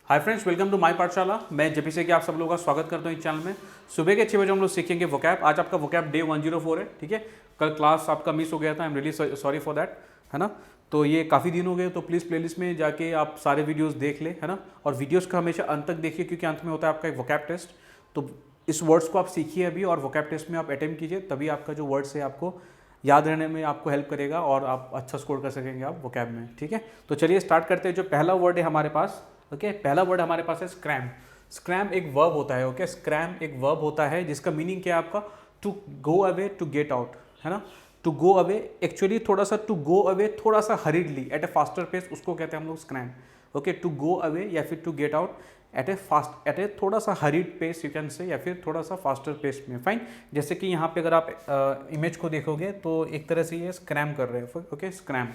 Hi friends, welcome to my Pathshala. मैं JPC के आप सब लोगों का स्वागत करता हूँ इस चैनल में। सुबह के 6 बजे हम लोग सीखेंगे वोकैब। आज आपका वोकैब डे 104 है, ठीक है। कल क्लास आपका मिस हो गया था, I am really sorry for that, है ना। तो ये काफ़ी दिन हो गए, तो प्लीज़ प्लेलिस्ट में जाके आप सारे वीडियोस देख ले, है ना। और वीडियोस का हमेशा अंत तक देखिए, क्योंकि अंत में होता है आपका एक वोकैब टेस्ट। तो इस वर्ड्स को आप सीखिए अभी और वोकैब टेस्ट में आप अटेम्प्ट कीजिए, तभी आपका जो वर्ड्स है आपको याद रहने में आपको हेल्प करेगा और आप अच्छा स्कोर कर सकेंगे आप वोकैब में, ठीक है। तो चलिए स्टार्ट करते हैं। जो पहला वर्ड है हमारे पास, ओके, पहला वर्ड हमारे पास है स्क्रैम। स्क्रैम एक वर्ब होता है, ओके। स्क्रैम एक वर्ब होता है जिसका मीनिंग क्या है आपका, to go away, to get out, है ना। टू गो अवे, एक्चुअली थोड़ा सा टू गो अवे, थोड़ा सा hurriedly, at a faster pace, उसको कहते हैं हम लोग scram, okay. To go away या फिर to get out at a थोड़ा सा हरीड पेस यू कैन से, या फिर थोड़ा सा फास्टर पेस में, फाइन। जैसे कि यहाँ पे अगर आप इमेज को देखोगे तो एक तरह से ये स्क्रैम कर रहे हैं, ओके, स्क्रैम,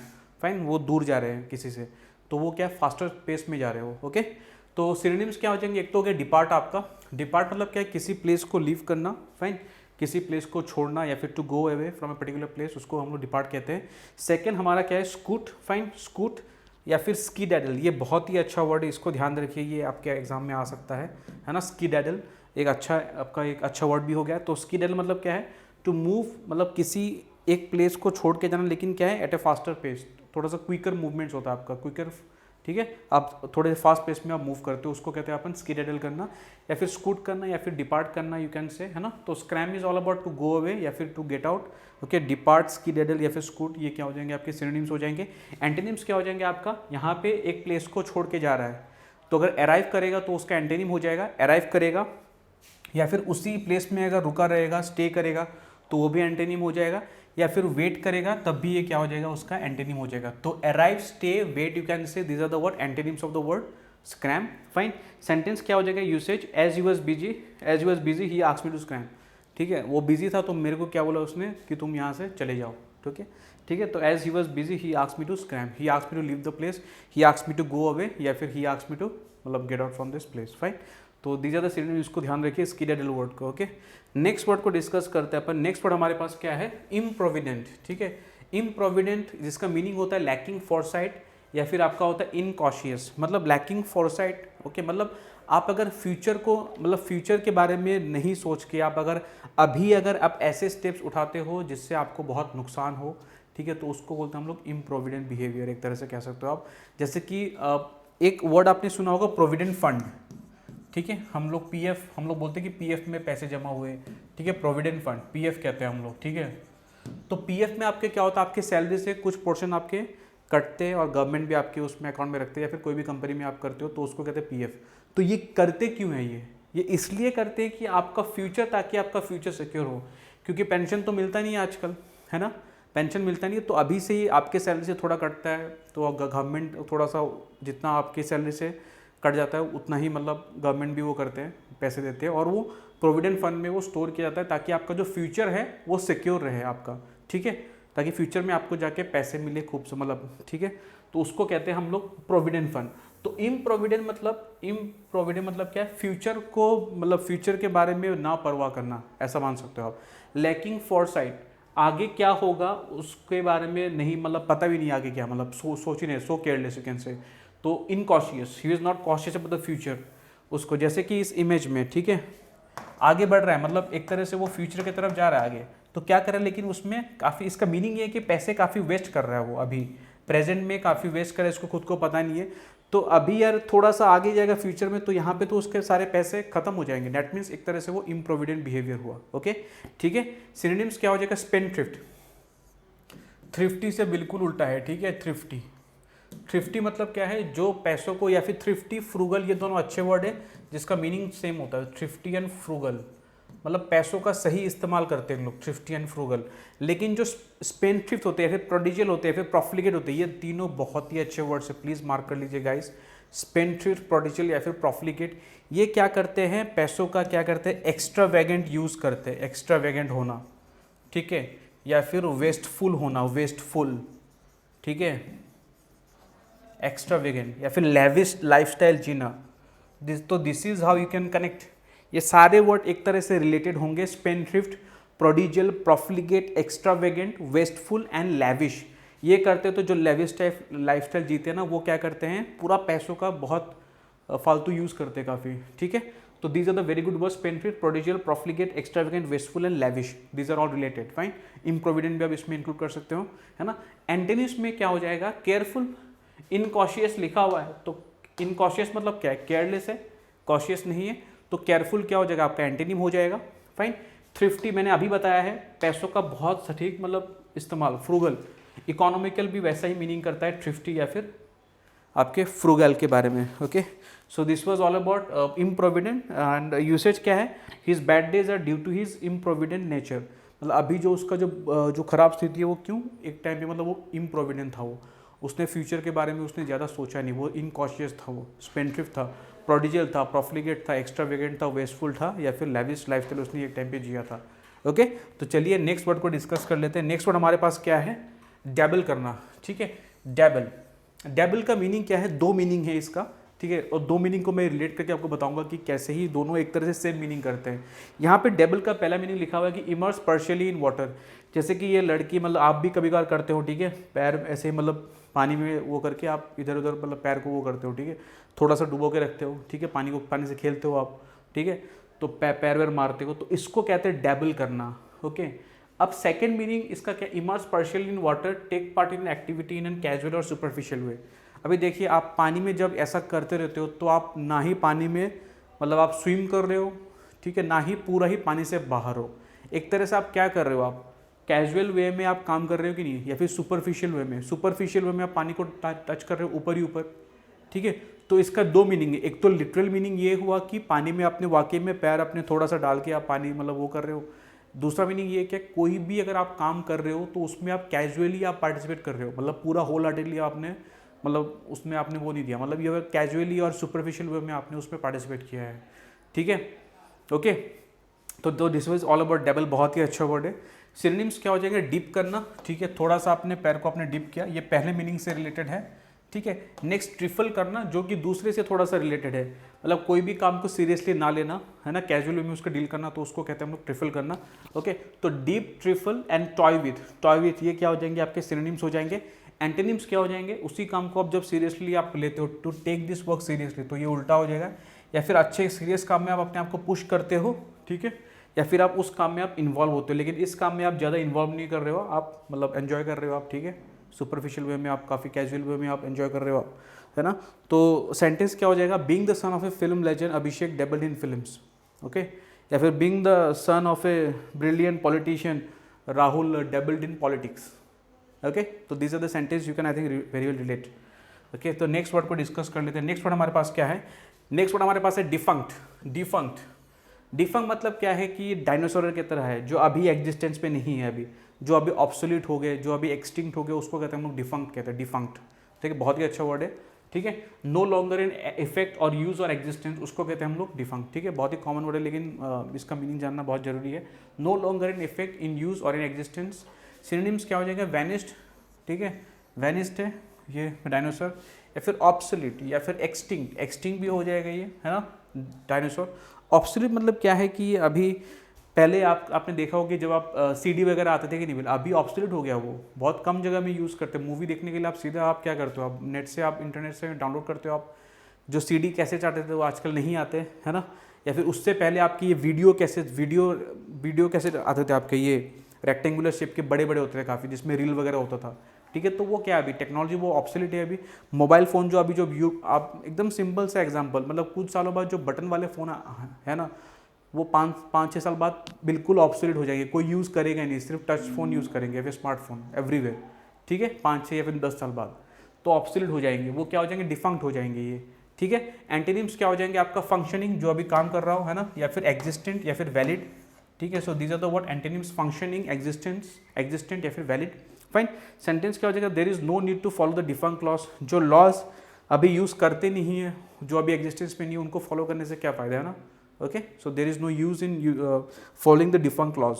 फाइन। वो दूर जा रहे हैं किसी से, तो वो क्या फास्टर पेस में जा रहे हो, ओके। तो सिनोनिम्स क्या हो जाएंगे, एक तो हो गया डिपार्ट। आपका डिपार्ट मतलब क्या है, किसी प्लेस को लीव करना, फाइन, किसी प्लेस को छोड़ना, या फिर to go away from a particular place, उसको हम लोग डिपार्ट कहते हैं। सेकंड हमारा क्या है, स्कूट, फाइन, स्कूट या फिर स्कीडैडल। ये बहुत ही अच्छा वर्ड है, इसको ध्यान रखिए, ये आपके एग्जाम में आ सकता है ना। स्कीडैडल एक अच्छा आपका एक अच्छा वर्ड भी हो गया। तो स्कीडैडल मतलब क्या है, टू मूव, मतलब किसी एक प्लेस को छोड़ के जाना, लेकिन क्या है, एट ए फास्टर पेस, थोड़ा सा क्विकर मूवमेंट्स होता है आपका, क्विकर, ठीक है। आप थोड़े फास्ट पेस में आप मूव करते हो, उसको कहते हैं अपन स्कीडैडल करना, या फिर स्कूट करना, या फिर डिपार्ट करना, यू कैन से, है ना। तो scram is all about to go away या फिर to get out, okay. Depart, skedaddle या फिर स्कूट, ये क्या हो जाएंगे आपके सिनोनिम्स हो जाएंगे। एंटोनिम्स क्या हो जाएंगे आपका, यहाँ पे एक प्लेस को छोड़ के जा रहा है, तो अगर अराइव करेगा तो उसका एंटोनिम हो जाएगा अराइव करेगा, या फिर उसी प्लेस में अगर रुका रहेगा, स्टे करेगा, तो वो भी एंटोनिम हो जाएगा, या फिर वेट करेगा तब भी ये क्या हो जाएगा, उसका एंटोनिम हो जाएगा। तो arrive, stay, wait, you can say, these are the word antonyms of the word scram, fine. Sentence क्या हो जाएगा, usage, as you was busy he asked me to scram, ठीक है। वो बिजी था तो मेरे को क्या बोला उसने कि तुम यहाँ से चले जाओ, ठीक है, ठीक है। तो as he was busy he asked me to scram, he asked me to leave the place, he asked me to go away, या फिर ही आस्क्ड मी टू मतलब get out from this place, fine. तो these are the synonyms, इसको ध्यान रखिए skedaddle word को, okay. Next word को discuss करते हैं अपन। नेक्स्ट वर्ड हमारे पास क्या है, इम्प्रोविडेंट, ठीक है। इम्प्रोविडेंट जिसका मीनिंग होता है लैकिंग फॉरसाइट, या फिर आपका होता है इनकॉशियस, मतलब लैकिंग फॉरसाइट, ओके। मतलब आप अगर फ्यूचर को, मतलब फ्यूचर के बारे में नहीं सोच के आप अगर आप ऐसे स्टेप्स उठाते हो जिससे आपको बहुत नुकसान हो, ठीक है, तो उसको बोलते हैं हम लोग इम्प्रोविडेंट बिहेवियर, एक तरह से कह सकते हो आप। जैसे कि एक वर्ड आपने सुना होगा, प्रोविडेंट फंड, ठीक है। हम लोग पीएफ, हम लोग बोलते हैं कि पीएफ में पैसे जमा हुए, ठीक है, प्रोविडेंट फंड, पीएफ कहते हैं हम लोग, ठीक है। तो पीएफ में आपके क्या होता है, आपके सैलरी से कुछ पोर्शन आपके कटते हैं और गवर्नमेंट भी आपके उसमें अकाउंट में रखते हैं, या फिर कोई भी कंपनी में आप करते हो तो उसको कहते हैं पीएफ। तो ये करते क्यों है, ये इसलिए करते हैं कि आपका फ्यूचर, ताकि आपका फ्यूचर सिक्योर हो, क्योंकि पेंशन तो मिलता नहीं है आजकल, है ना, पेंशन मिलता नहीं है। तो अभी से ही आपके सैलरी से थोड़ा कटता है, तो गवर्नमेंट थोड़ा सा, जितना आपकी सैलरी से कट जाता है उतना ही मतलब गवर्नमेंट भी वो करते हैं, पैसे देते हैं, और वो प्रोविडेंट फंड में वो स्टोर किया जाता है, ताकि आपका जो फ्यूचर है वो सिक्योर रहे आपका, ठीक है, ताकि फ्यूचर में आपको जाके पैसे मिले खूब से, मतलब, ठीक है। तो उसको कहते हैं हम लोग प्रोविडेंट फंड। तो इम्प्रोविडेंट मतलब क्या है, फ्यूचर को, मतलब फ्यूचर के बारे में ना परवाह करना, ऐसा मान सकते हो आप। लैकिंग फॉरसाइट, आगे क्या होगा उसके बारे में नहीं, मतलब पता भी नहीं आगे क्या, मतलब सोच ही नहीं, so careless you can say. तो incautious, he is not cautious about the future, उसको, जैसे कि इस इमेज में, ठीक है, आगे बढ़ रहा है, मतलब एक तरह से वो फ्यूचर की तरफ जा रहा है आगे, तो क्या कर रहा है, लेकिन उसमें काफ़ी, इसका मीनिंग ये है कि पैसे काफ़ी वेस्ट कर रहा है वो, अभी प्रेजेंट में काफ़ी वेस्ट कर रहा है, इसको खुद को पता नहीं है। तो अभी यार थोड़ा सा आगे जाएगा फ्यूचर में, तो यहाँ पे तो उसके सारे पैसे खत्म हो जाएंगे, दैट मीन्स एक तरह से वो इम्प्रोविडेंट बिहेवियर हुआ, ओके, ठीक है। सिनोनिम्स क्या हो जाएगा, स्पेंडथ्रिफ्ट, थ्रिफ्टी से बिल्कुल उल्टा है, ठीक है, थ्रिफ्टी। थ्रिफ्टी मतलब क्या है, जो पैसों को, या फिर थ्रिफ्टी, फ्रूगल, ये दोनों अच्छे वर्ड है जिसका मीनिंग सेम होता है, थ्रिफ्टी एंड फ्रूगल, मतलब पैसों का सही इस्तेमाल करते हैं लोग, थ्रिफ्टी एंड फ्रूगल। लेकिन जो स्पेंडथ्रिफ्ट होते हैं, फिर प्रोडिजियल होते हैं, फिर प्रॉफिलिगेट होते हैं, ये तीनों बहुत ही अच्छे वर्ड्स है, प्लीज़ मार्क कर लीजिए गाइस। स्पेंडथ्रिफ्ट, प्रोडिजियल या फिर प्रॉफिलिगेट, ये क्या करते हैं, पैसों का क्या करते हैं, एक्स्ट्रावेगेंट यूज़ करते हैं, एक्स्ट्रावेगेंट होना, ठीक है, या फिर वेस्टफुल होना, वेस्टफुल, ठीक है, एक्स्ट्रावेगेंट, या फिर लैविश लाइफस्टाइल जीना। तो this is how you can connect, ये सारे वर्ड एक तरह से रिलेटेड होंगे, spendthrift, prodigal, प्रॉफिलिगेट, extravagant, wasteful and lavish. ये करते तो जो लेविश टाइप लाइफस्टाइल जीते हैं ना, वो क्या करते हैं, पूरा पैसों का बहुत फालतू यूज़ करते हैं काफ़ी, ठीक है। तो these are the very good words, spendthrift, prodigal, profligate, extravagant, wasteful and lavish, these are all related, fine. Improvident भी आप इसमें इंक्लूड कर सकते हो, है ना। एंटोनिम्स में क्या हो जाएगा, केयरफुल, इनकॉशियस लिखा हुआ है तो इनकॉशियस मतलब क्या है, केयरलेस है, कॉशियस नहीं है, तो केयरफुल क्या हो जाएगा आपका एंटोनिम हो जाएगा, फाइन। थ्रिफ्टी मैंने अभी बताया है, पैसों का बहुत सटीक मतलब इस्तेमाल, फ्रूगल, इकोनॉमिकल भी वैसा ही मीनिंग करता है थ्रिफ्टी या फिर आपके फ्रूगल के बारे में, okay. So this was all about improvident and usage क्या है, his bad days are due to his improvident nature, मतलब अभी जो उसका जो खराब स्थिति है वो क्यों, एक टाइम पे मतलब वो इम्प्रोविडेंट था, वो उसने फ्यूचर के बारे में उसने ज़्यादा सोचा नहीं, वो इनकॉशियस था, वो स्पेंडथ्रिफ्ट था, प्रोडिजियल था, प्रॉफिलिगेट था, एक्स्ट्रावेगेंट था, वेस्टफुल था या फिर लैविश लाइफस्टाइल उसने एक टाइम पे जिया था, ओके। तो चलिए नेक्स्ट वर्ड को डिस्कस कर लेते हैं। नेक्स्ट वर्ड हमारे पास क्या है, डैबल करना, ठीक है। डैबल, डैबल का मीनिंग क्या है, दो मीनिंग है इसका, ठीक है, और दो मीनिंग को मैं रिलेट करके आपको बताऊंगा कि कैसे ही दोनों एक तरह से सेम मीनिंग करते हैं। यहाँ पे डैबल का पहला मीनिंग लिखा हुआ है कि इमर्स पार्शियली इन वाटर, जैसे कि ये लड़की मतलब आप भी कभी कभार करते हो, ठीक है, पैर ऐसे मतलब पानी में वो करके आप इधर उधर मतलब पैर को वो करते हो, ठीक है, थोड़ा सा डुबो के रखते हो, ठीक है, पानी से खेलते हो आप, ठीक है, तो पैर वैर मारते हो, तो इसको कहते हैं डैबल करना, ओके। अब सेकंड मीनिंग इसका क्या, immerse partially in water, take part in activity in an casual और सुपरफिशियल वे। अभी देखिए आप पानी में जब ऐसा करते रहते हो तो आप ना ही पानी में मतलब आप स्विम कर रहे हो, ठीक है, ना ही पूरा ही पानी से बाहर हो, एक तरह से आप क्या कर रहे हो, आप कैजुअल वे में आप काम कर रहे हो कि नहीं, या फिर सुपरफिशियल वे में, सुपरफिशियल वे में आप पानी को टच कर रहे हो ऊपर ही ऊपर, ठीक है। तो इसका दो मीनिंग है, एक तो लिटरल मीनिंग ये हुआ कि पानी में आपने वाकई में पैर अपने थोड़ा सा डाल के आप पानी मतलब वो कर रहे हो, दूसरा मीनिंग ये कि कोई भी अगर आप काम कर रहे हो तो उसमें आप कैजुअली आप पार्टिसिपेट कर रहे हो, मतलब पूरा होल हार्टेडली आपने मतलब उसमें आपने वो नहीं दिया, मतलब ये अगर कैजुअली और सुपरफिशियल वे में आपने उसमें पार्टिसिपेट किया है, ठीक है, ओके। तो this was all about dabble, बहुत ही अच्छा वर्ड है। सिनोनिम्स क्या हो जाएंगे, डिप करना, ठीक है, थोड़ा सा आपने पैर को आपने डिप किया, ये पहले मीनिंग से रिलेटेड है, ठीक है। नेक्स्ट ट्रिफल करना, जो कि दूसरे से थोड़ा सा रिलेटेड है, मतलब कोई भी काम को सीरियसली ना लेना, है ना, कैजुअल वे में उसका डील करना, तो उसको कहते हैं हम लोग ट्रिफल करना, ओके। तो deep, trifle and toy with ये क्या हो जाएंगे आपके सिनोनिम्स हो जाएंगे। एंटोनिम्स क्या हो जाएंगे, उसी काम को आप जब सीरियसली आप लेते हो, to take this work seriously, तो ये उल्टा हो जाएगा, या फिर अच्छे सीरियस काम में आप अपने आप को पुश करते हो, ठीक है, या फिर आप उस काम में आप इन्वॉल्व होते हो, लेकिन इस काम में आप ज़्यादा इन्वॉल्व नहीं कर रहे हो, आप मतलब एंजॉय कर रहे हो आप, ठीक है, सुपरफिशियल वे में आप काफ़ी कैजुअल वे में आप एंजॉय कर रहे हो आप, है ना। तो सेंटेंस क्या हो जाएगा, being the son of a film legend Abhishek dabbled in films, okay, या फिर being the son of a brilliant politician Rahul dabbled in politics, okay. तो these are the sentence you can I think very well relate, okay. तो next word को discuss कर लेते हैं। Next word हमारे पास क्या है, नेक्स्ट वर्ड हमारे पास है डिफंक्ट। डिफंक्ट मतलब क्या है कि डायनासोर की तरह है, जो अभी एग्जिस्टेंस पे नहीं है, अभी जो अभी ऑब्सोलीट हो गए, जो अभी एक्सटिंक्ट हो गए, उसको कहते हैं हम लोग डिफंक्ट कहते हैं, डिफंक्ट, ठीक है, बहुत ही अच्छा वर्ड है, ठीक है। नो लॉन्गर इन इफेक्ट और यूज और एग्जिस्टेंस, उसको कहते हैं हम लोग डिफंक्ट, ठीक है, बहुत ही कॉमन वर्ड है, लेकिन इसका मीनिंग जानना बहुत जरूरी है। No longer in effect, in use और इन एग्जिस्टेंस। सिनोनिम्स क्या हो जाएगा, वैनिस्ड, ठीक है, वैनिस्ड है ये डायनासोर, या फिर ऑब्सोलीट या फिर एक्सटिंक्ट भी हो जाएगा ये, है ना, डायनासोर। ऑब्सोलीट मतलब क्या है कि अभी पहले आपने देखा होगा कि जब आप सीडी वगैरह आते थे कि नहीं, अभी ऑब्सोलीट हो गया, वो बहुत कम जगह में यूज़ करते हैं। मूवी देखने के लिए आप सीधा आप क्या करते हो, आप नेट से आप इंटरनेट से डाउनलोड करते हो, आप जो सीडी कैसेट आते थे वो आजकल नहीं आते, है ना, या फिर उससे पहले आपकी ये वीडियो कैसेट आते थे आपके, ये रेक्टेंगुलर शेप के बड़े होते थे काफ़ी, जिसमें रील वगैरह होता था, ठीक है। तो वो क्या अभी टेक्नोलॉजी वो ऑब्सोलीट है अभी। मोबाइल फ़ोन जो अभी जो आप एकदम सिंपल सा एग्जांपल, मतलब कुछ सालों बाद जो बटन वाले फ़ोन है ना, वो 5-6 साल बाद बिल्कुल ऑब्सोलीट हो जाएंगे, कोई यूज़ करेगा नहीं, सिर्फ टच फ़ोन यूज़ करेंगे या फिर स्मार्टफोन एवरीवेयर, ठीक है, 5-6 या फिर 10 साल बाद तो ऑब्सोलीट हो जाएंगे, वो क्या हो जाएंगे, डिफंक्ट हो जाएंगे ये, ठीक है। एंटोनिम्स क्या हो जाएंगे आपका, फंक्शनिंग, जो अभी काम कर रहा हो, है ना, या फिर एग्जिस्टेंट या फिर वैलिड, ठीक है। So these are the what antonyms, functioning, existent या फिर वैलिड, फाइन। सेंटेंस क्या हो जाएगा, there is no need to follow the defunct clause, जो लॉज अभी यूज़ करते नहीं है, जो अभी एग्जिस्टेंस में नहीं है, उनको फॉलो करने से क्या फ़ायदा, है ना, okay. So there is no use in following the defunct clause.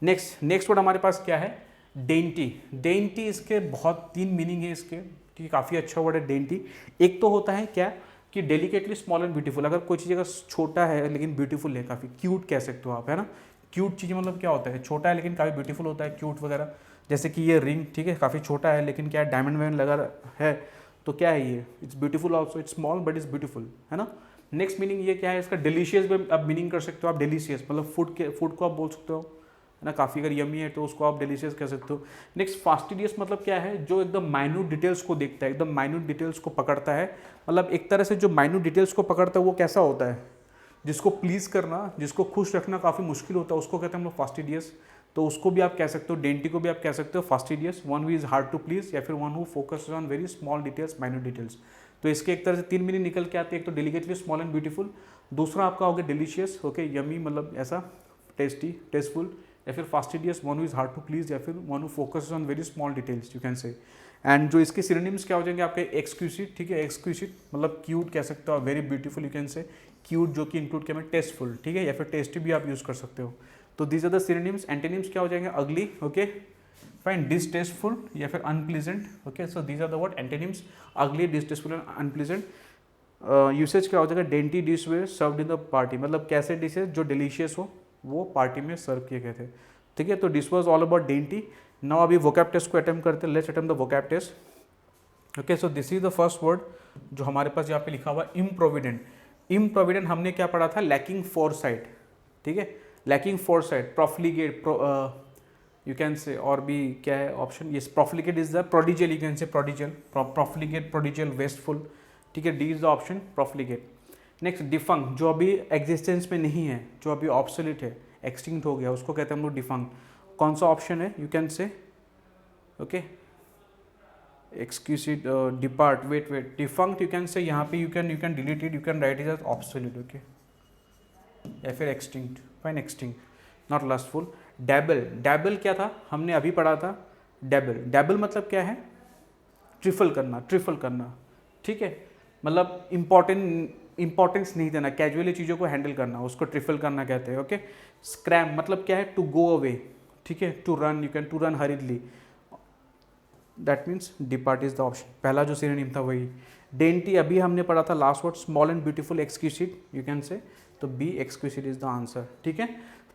Next word हमारे पास क्या है, डेंटी। इसके बहुत 3 मीनिंग है इसके, ठीक है, काफ़ी अच्छा वर्ड है डेंटी। एक तो होता है क्या कि डेलिकेटली स्मॉल एंड ब्यूटीफुल, अगर कोई चीज़ अगर छोटा है लेकिन ब्यूटीफुल है, काफ़ी क्यूट कह सकते हो आप, है ना। क्यूट चीज़ मतलब क्या होता है, छोटा है लेकिन काफ़ी ब्यूटीफुल होता है, क्यूट वगैरह, जैसे कि ये रिंग, ठीक है, काफ़ी छोटा है लेकिन क्या डायमंड वायमंड लगा है, तो क्या है ये, it's beautiful also, it's small but it's beautiful, है ना। नेक्स्ट मीनिंग ये क्या है इसका, डिलीशियस में आप मीनिंग कर सकते हो आप, डिलीशियस मतलब फूड को आप बोल सकते हो, है ना, काफ़ी अगर यमी है तो उसको आप डिलीशियस कह सकते हो। नेक्स्ट फास्टिडियस मतलब क्या है, जो एकदम माइन्यूट डिटेल्स को देखता है, एकदम माइन्यूट डिटेल्स को पकड़ता है, मतलब एक तरह से जो माइन्यूट डिटेल्स को पकड़ता है वो कैसा होता है, जिसको प्लीज़ करना, जिसको खुश रखना काफ़ी मुश्किल होता है, उसको कहते हैं हम लोग फास्टिडियस। तो उसको भी आप कह सकते हो, डेंटी को भी आप कह सकते हो fastidious, one who is hard to please, या फिर one who focus on very small details, minute details. तो इसके एक तरह से 3 मीनिंग निकल के आते हैं, एक तो डेलिकेटली स्मॉल एंड ब्यूटीफुल, दूसरा आपका हो गया डिलीशियस, ओके, यमी मतलब ऐसा टेस्टी, टेस्टफुल, या फिर fastidious, one who is hard to please, या फिर one who focus on very small details, you can say. And जो इसके सिनोनिम्स क्या हो जाएंगे आपके, एक्सक्यूसिट, ठीक है, एक्सक्यूसिट मतलब क्यूट कह सकते हो, वेरी ब्यूटीफुल यू कैन से, क्यूट जो कि इंक्लूड किया मैं टेस्टफुल, ठीक है, या फिर टेस्टी भी आप यूज कर सकते हो। तो these are the synonyms. Antonyms क्या हो जाएंगे, अगली, ओके फाइन, डिसटेस्टफुल या फिर unpleasant, okay, so these are the word antonyms, ugly, distasteful and unpleasant. Usage क्या हो जाएगा, dainty dish were served in the party, मतलब कैसे डिशेज जो डिलीशियस हो वो पार्टी में सर्व किए गए थे, ठीक है। तो this was all about dainty. Now अभी वोकैब टेस्ट को अटेम्प्ट करते हैं, let's attempt the vocab test. Okay, so this is the first word जो हमारे पास यहाँ पे लिखा हुआ इम्प्रोविडेंट। इम्प्रोविडेंट हमने क्या पढ़ा था, लैकिंग फोरसाइट, ठीक है, lacking foresight, profligate, you can say, और भी क्या है ऑप्शन, ये profligate is the prodigal, you can say prodigal, profligate, prodigal, wasteful, ठीक है, D is the option, profligate. Next defunct, जो अभी एग्जिस्टेंस में नहीं है, जो अभी ऑब्सोलीट है, एक्सटिंक्ट हो गया, उसको कहते हैं हम लोग डिफंक्ट। कौन सा ऑप्शन है, you can say, okay, exquisite, depart, wait, defunct, you can say, यहाँ पे you can delete it, you can write it as obsolete, okay, या फिर extinct, fine, extinct, not lastful. Dabble, dabble क्या था, हमने अभी पढ़ा था, डैबल, डैबल मतलब क्या है, ट्रिफल करना, ट्रिफल करना, ठीक है, मतलब इंपॉर्टेंस नहीं देना, कैजुअली चीज़ों को हैंडल करना, उसको ट्रिफल करना कहते हैं, ओके। स्क्रैम मतलब क्या है, टू गो अवे, ठीक है, to run, you can to run hurriedly, that means depart is the option, पहला जो सिनोनिम था वही। डेंटी अभी हमने पढ़ा था, last word small and beautiful, exquisite, you can say, तो B exquisite is the answer, ठीक है।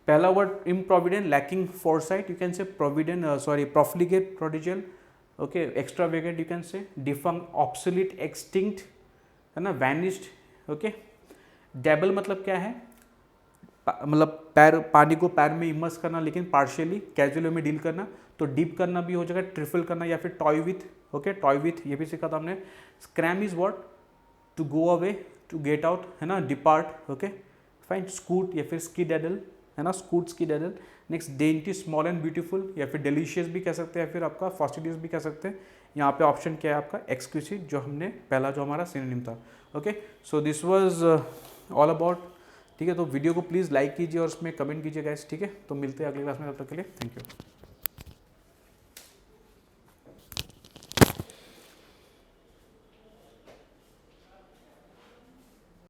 पहला word improvident, lacking foresight, you can say provident, sorry, profligate, prodigal, okay, extravagant, you can say, defunct, obsolete, extinct, है ना, vanished, okay. Dabble मतलब क्या है, मतलब पैर, पानी को पैर में इमर्स करना, लेकिन पार्शियली, कैजुअली में डील करना, तो डीप करना भी हो जाएगा, ट्रिफल करना, या फिर toy with, okay, toy with, ये भी सीखा था हमने। Scram is what, to go away, to get out, है ना, डिपार्ट, ओके फाइन। स्कूट या फिर स्कीडेडल, है ना, scoot, skedaddle. Next dainty, small and beautiful, या फिर डिलीशियस भी कह सकते हैं, या फिर आपका फास्टिडियस भी कह सकते हैं। यहाँ पे ऑप्शन क्या है आपका, एक्सक्यूसिट, जो हमने पहला जो हमारा सिनोनिम था, okay. So this was all about, ठीक है। तो वीडियो को प्लीज़ लाइक कीजिए और उसमें कमेंट कीजिए गाइस, ठीक है। तो मिलते हैं अगली क्लास में, तब तक के लिए थैंक यू।